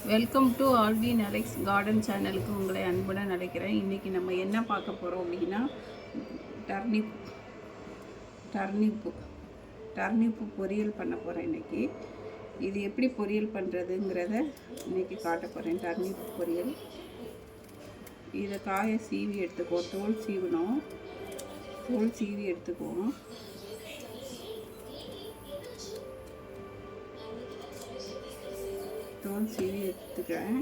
Welcome to Alvin Alex garden சேனலுக்கு உங்களை அன்புடன் அழைக்கிறேன். இன்றைக்கி நம்ம என்ன பார்க்க போகிறோம் அப்படின்னா டர்னிப்பு பொரியல் பண்ண போகிறேன். இன்றைக்கி இது எப்படி பொரியல் பண்ணுறதுங்கிறத இன்றைக்கி காட்ட போகிறேன். டர்னிப்பு பொரியல். இதை காயை சீவி எடுத்துக்குவோம். தோல் சீவி எடுத்துக்குவோம். தோல் சீவி எடுத்துக்கிறேன்.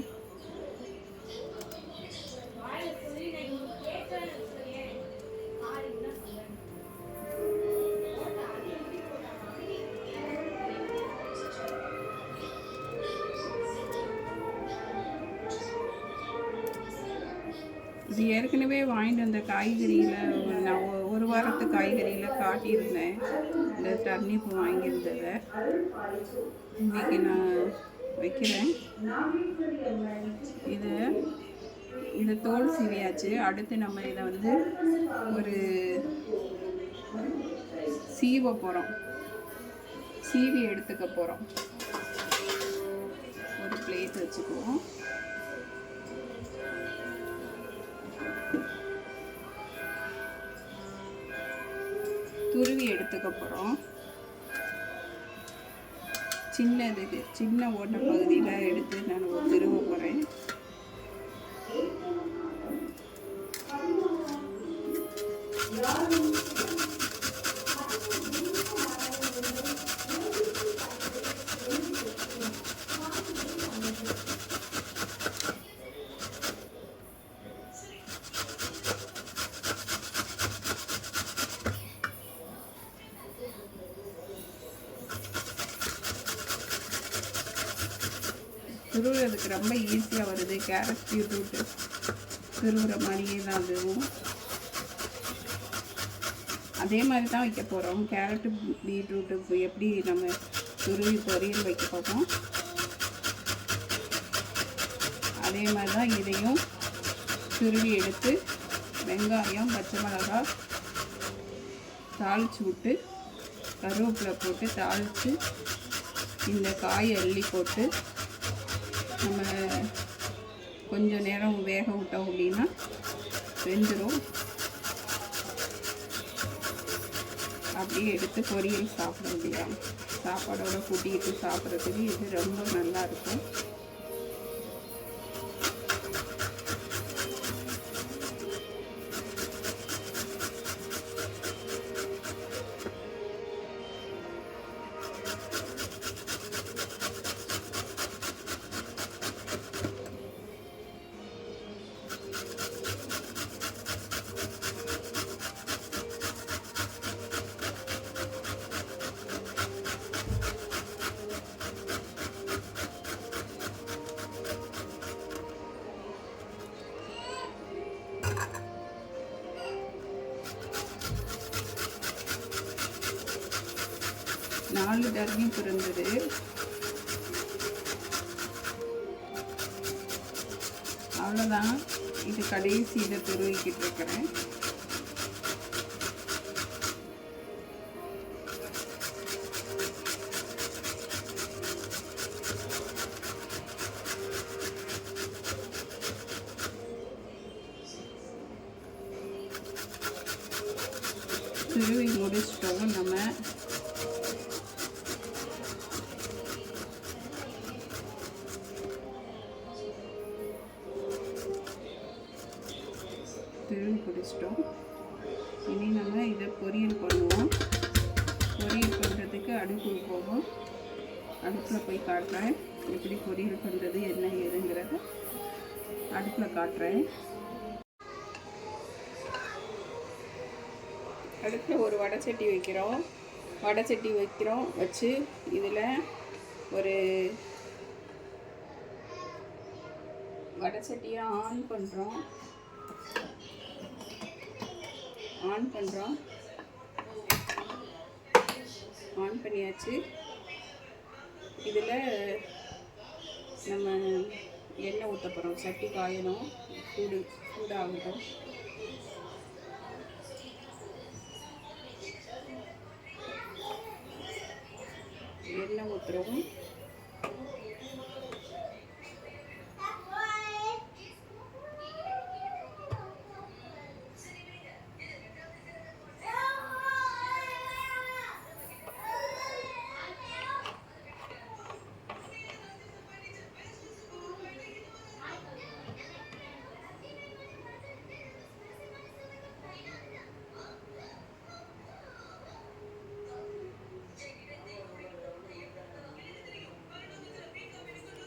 இது ஏற்கனவே வாங்கிட்டு வந்த காய்கறியில் நான் ஒரு வாரத்து காய்கறியில் காட்டியிருந்தேன். இந்த டர்னிப்பு வாங்கியிருந்ததை இன்றைக்கி நான் வைக்கிறேன். இதை தோல் சீவியாச்சு. அடுத்து நம்ம இதை ஒரு சீவி எடுத்துக்க போகிறோம். ஒரு பிளேட் வச்சுக்குவோம். துருவி எடுத்துக்க போகிறோம். சின்ன ஓட்ட பகுதியில் எடுத்து நான் திருவ போகிறேன். துருவுறதுக்கு ரொம்ப ஈஸியாக வருது. கேரட் பீட்ரூட்டு துருவுற மாதிரியே தான் அதுவும் அதே மாதிரி தான் வைக்க போகிறோம். கேரட்டு பீட்ரூட்டு எப்படி நம்ம துருவி பொரியல் வைக்க போகிறோம் அதே மாதிரி தான் இதையும் துருவி எடுத்து வெங்காயம், பச்சை மிளகாய் தாளித்து விட்டு கருவேப்பிலை போட்டு தாளித்து இந்த காயை அள்ளி போட்டு நம்ம கொஞ்சம் நேரம் வேக விட்டோம் அப்படின்னா வெந்துடும். அப்படியே எடுத்து பொரியல் சாப்பிட முடியாது. சாப்பாடோட கூட்டிகிட்டு சாப்பிட்றதுக்கு இது ரொம்ப நல்லா இருக்கும். நாலு டர்னிப்பு இருந்தது. அவ்வளோதான். இது கடைசியில் துருவிக்கிட்டு இருக்கிறேன். துருவி முடிச்சிட்டோம். நம்ம திருவி பிடிச்சிட்டோம். இனி நம்ம இதை பொரியல் பண்ணுவோம். பொரியல் பண்ணுறதுக்கு அடுப்புக்கு போவோம். அடுப்பில் போய் காட்டுறேன் எப்படி பொரியல் பண்ணுறது என்ன ஏதுங்கிறத அடுப்பில் காட்டுறேன். அடுப்பில் ஒரு வடைச்சட்டி வைக்கிறோம். வச்சு இதில் ஒரு வடைச்சட்டியை ஆன் பண்ணுறோம். ஆன் பண்ணியாச்சு. இதில் நம்ம எண்ணெய் ஊற்ற போகிறோம். சட்டி காயணும், சூடாகட்டும். எண்ணெய் ஊற்றுறோம்.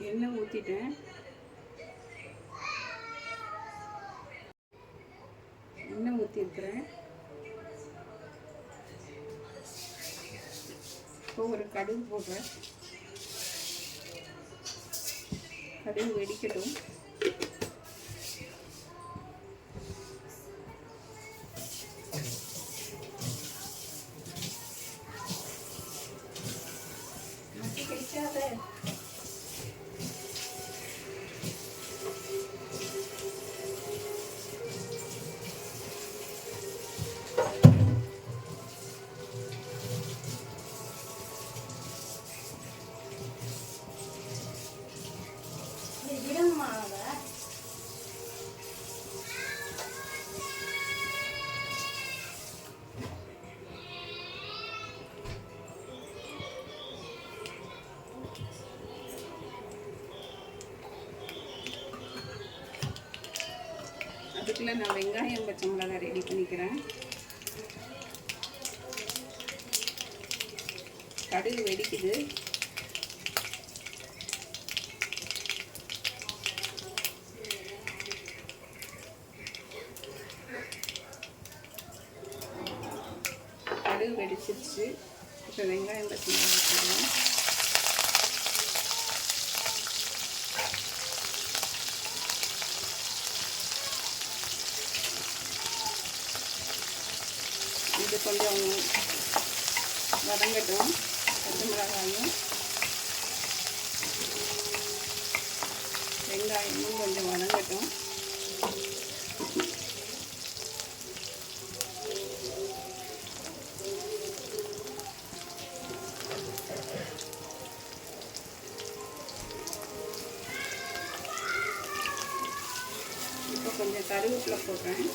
எண்ணெய் ஊற்றிட்டேன். எண்ணெய் ஊற்றிருக்கிறேன். இப்போ ஒரு கடுகு போடுறேன். கடுகு வெடிக்கட்டும். அதுக்குள்ள நான் வெங்காயம் பச்சை மிளகாய் ரெடி பண்ணிக்கிறேன். கடுகு வெடிக்குது. கடுகு வெடிச்சிருச்சு. இப்போ வெங்காயம் பச்சை மிளகாய் போடுறேன். இது கொஞ்சம் வதங்கட்டும். பச்சை மிளகாயும் வெங்காயமும் கொஞ்சம் வதங்கட்டும். இப்போ கொஞ்சம் கருவேப்பிலை போடுறேன்.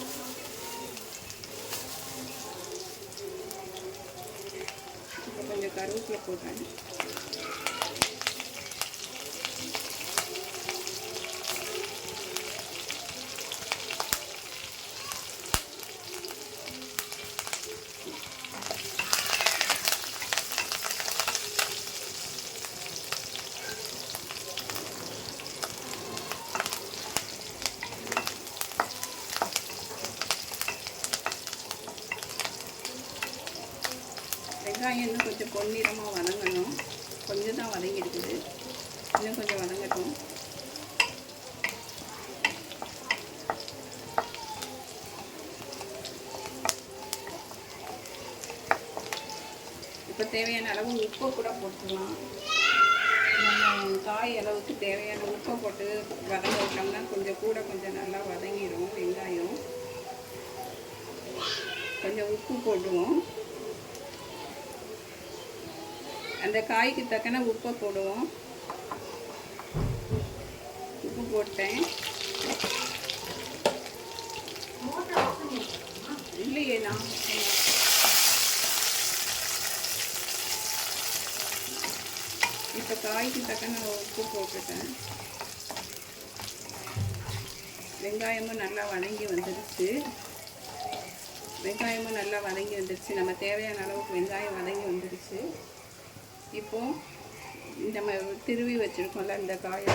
கொஞ்சம் கருவேப்பிலை போடுறேன். வெங்காயம் இன்னும் கொஞ்சம் பொன்னிறமாக வதங்கணும். கொஞ்சம் தான் வதங்கி இருக்குது. இன்னும் கொஞ்சம் வதங்கட்டும். இப்போ தேவையான அளவு உப்பை கூட போட்டுக்கலாம். நம்ம காய் அளவுக்கு தேவையான உப்பை போட்டு வதங்க விட்டோம்னா கொஞ்சம் கூட கொஞ்சம் நல்லா வதங்கிடும். வெங்காயம் கொஞ்சம் உப்பு போடுவோம். அந்த காய்க்கு தக்கன உப்பை போடுவோம். உப்பு போட்டேன். இல்லையே நான் இப்போ காய்க்கு தக்கன உப்பு போட்டுட்டேன். வெங்காயமும் நல்லா வதங்கி வந்துடுச்சு. நம்ம தேவையான அளவுக்கு வெங்காயம் வதங்கி வந்துடுச்சு. இப்போ நம்ம திருவி வச்சுருக்கோம்ல இந்த காயை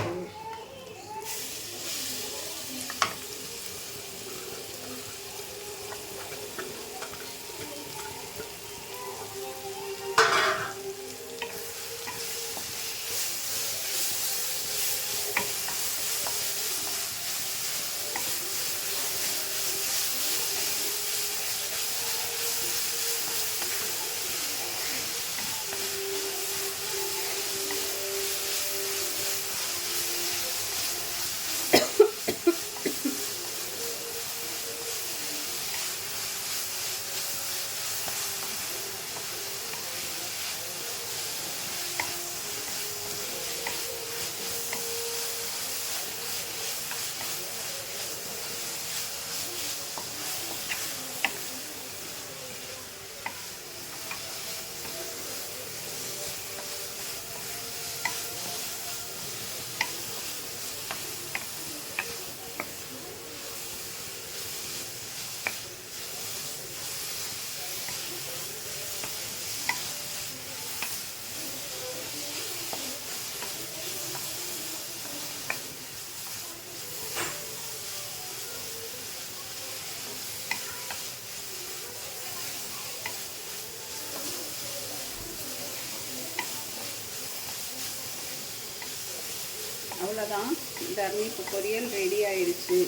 அவ்வளோதான், டர்னிப்பு பொரியல் ரெடி ஆயிடுச்சு.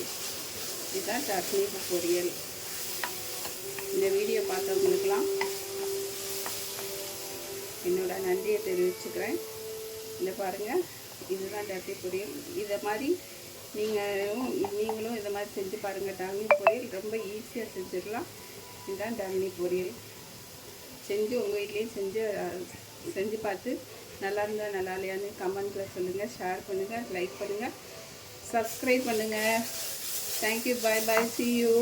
இதுதான் டர்னிப்பு பொரியல். இந்த வீடியோ பார்த்தவங்களுக்கெல்லாம் என்னோட நன்றியை தெரிவிச்சுக்கிறேன். இந்த பாருங்கள், இதுதான் டர்னி பொரியல். இதை மாதிரி நீங்களும் இதை மாதிரி செஞ்சு பாருங்கள். டர்னி பொரியல் ரொம்ப ஈஸியாக செஞ்சிடலாம். இதுதான் டர்னி பொரியல். செஞ்சு உங்கள் வீட்லேயும் செஞ்சு பார்த்து நல்லா இருந்தால் நல்லா இல்லையான்னு கமெண்ட்டில் சொல்லுங்கள். ஷேர் பண்ணுங்கள், லைக் பண்ணுங்கள், சப்ஸ்கிரைப் பண்ணுங்கள். Thank you. Bye bye. see you.